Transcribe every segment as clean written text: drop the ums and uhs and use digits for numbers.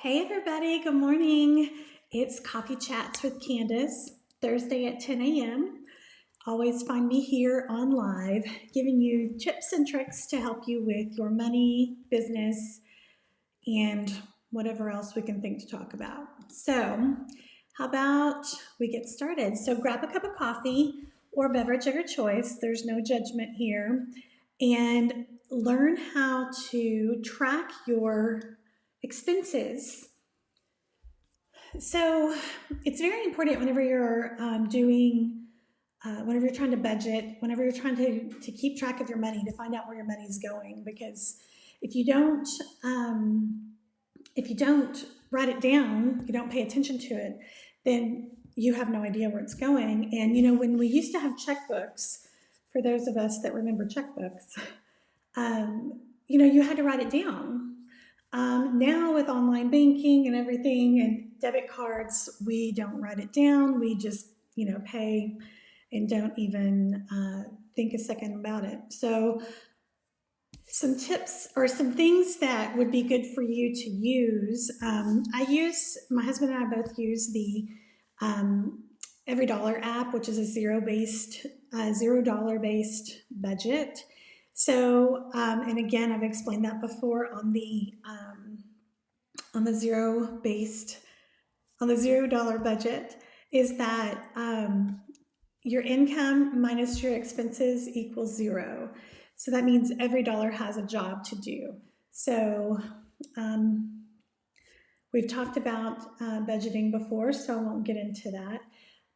Hey everybody, good morning. It's Coffee Chats with Candice, Thursday at 10 a.m. Always find me here on live, giving you tips and tricks to help you with your money, business, and whatever else we can think to talk about. So, how about we get started? So, grab a cup of coffee or beverage of your choice. There's no judgment here. And learn how to track your expenses. So it's very important whenever you're whenever you're trying to budget, whenever you're trying to keep track of your money, to find out where your money is going. Because if you don't, if you don't write it down, you don't pay attention to it, then you have no idea where it's going. And when we used to have checkbooks, for those of us that remember checkbooks, you had to write it down. Now with online banking and everything and debit cards, we don't write it down. We just, pay and don't even think a second about it. So some tips or some things that would be good for you to use. My husband and I both use the Every Dollar app, which is a $0 based budget. So, and again, I've explained that before on the $0 budget, is that your income minus your expenses equals zero. So that means every dollar has a job to do. So we've talked about budgeting before, so I won't get into that.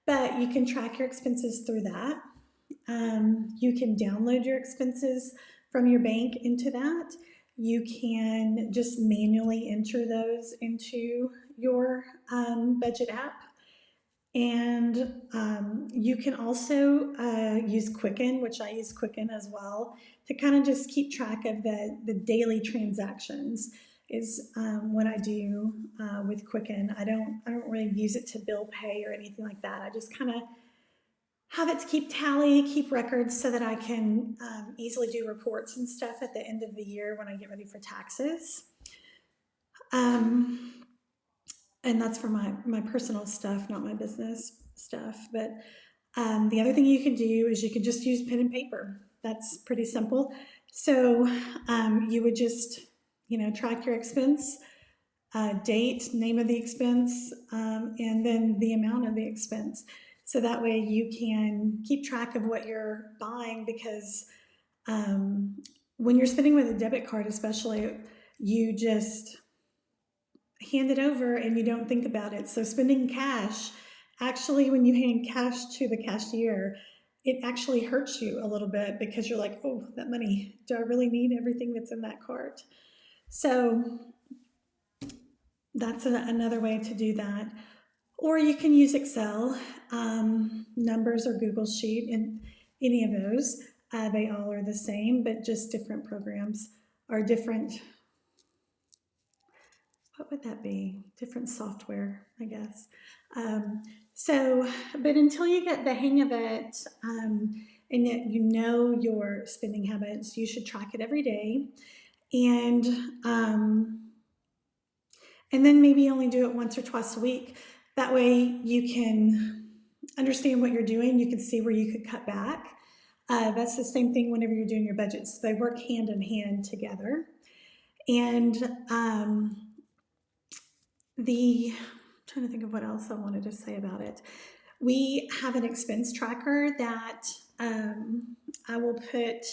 But you can track your expenses through that. You can download your expenses from your bank into that. You can just manually enter those into your budget app. And you can also use Quicken, which I use Quicken as well, to kind of just keep track of the daily transactions is what I do with Quicken. I don't really use it to bill pay or anything like that. I just kind of have it to keep tally, keep records so that I can easily do reports and stuff at the end of the year when I get ready for taxes. And that's for my personal stuff, not my business stuff. But the other thing you can do is you can just use pen and paper. That's pretty simple. So you would just, track your expense, date, name of the expense, and then the amount of the expense. So that way you can keep track of what you're buying, because when you're spending with a debit card especially, you just hand it over and you don't think about it. So spending cash, actually when you hand cash to the cashier, it actually hurts you a little bit, because you're like, oh, that money, do I really need everything that's in that cart? So that's another way to do that. Or you can use Excel, Numbers, or Google Sheet, and any of those. They all are the same, but just different programs are different. What would that be? Different software, I guess. But until you get the hang of it, and yet your spending habits, you should track it every day. And then maybe only do it once or twice a week. That way you can understand what you're doing. You can see where you could cut back. That's the same thing whenever you're doing your budgets. They work hand in hand together. And I'm trying to think of what else I wanted to say about it. We have an expense tracker that I will put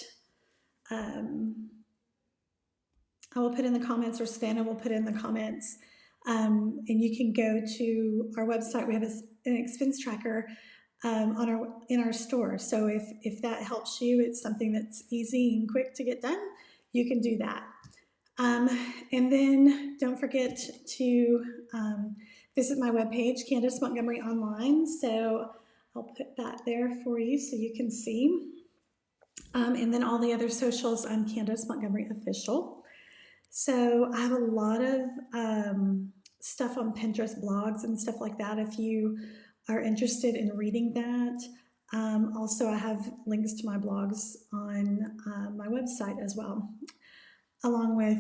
in the comments, or Savannah will put in the comments. And you can go to our website. We have an expense tracker in our store. So if that helps you, it's something that's easy and quick to get done, you can do that. And then don't forget to visit my webpage, Candice Montgomery Online. So I'll put that there for you so you can see. And then all the other socials, I'm Candice Montgomery Official. So I have a lot of stuff on Pinterest, blogs, and stuff like that if you are interested in reading that. Also, I have links to my blogs on my website as well, along with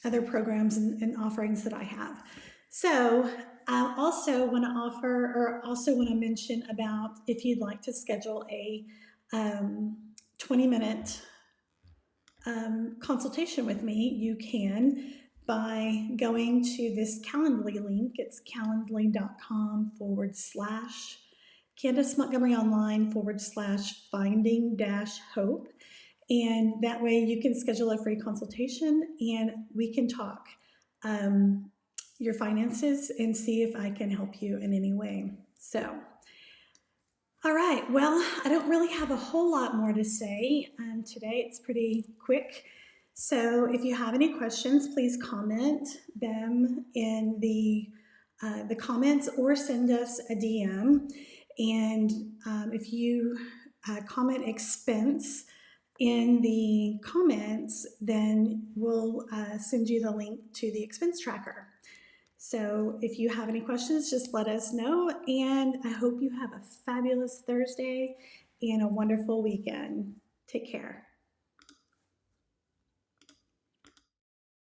other programs and offerings that I have. So I also want to offer, or also want to mention about if you'd like to schedule a 20-minute consultation with me, you can by going to this Calendly link. It's calendly.com/ Candice Montgomery Online / finding hope. And that way you can schedule a free consultation and we can talk your finances and see if I can help you in any way. So, all right, well, I don't really have a whole lot more to say today. It's pretty quick. So if you have any questions, please comment them in the comments or send us a DM. And if you comment expense in the comments, then we'll send you the link to the expense tracker. So if you have any questions, just let us know. And I hope you have a fabulous Thursday and a wonderful weekend. Take care.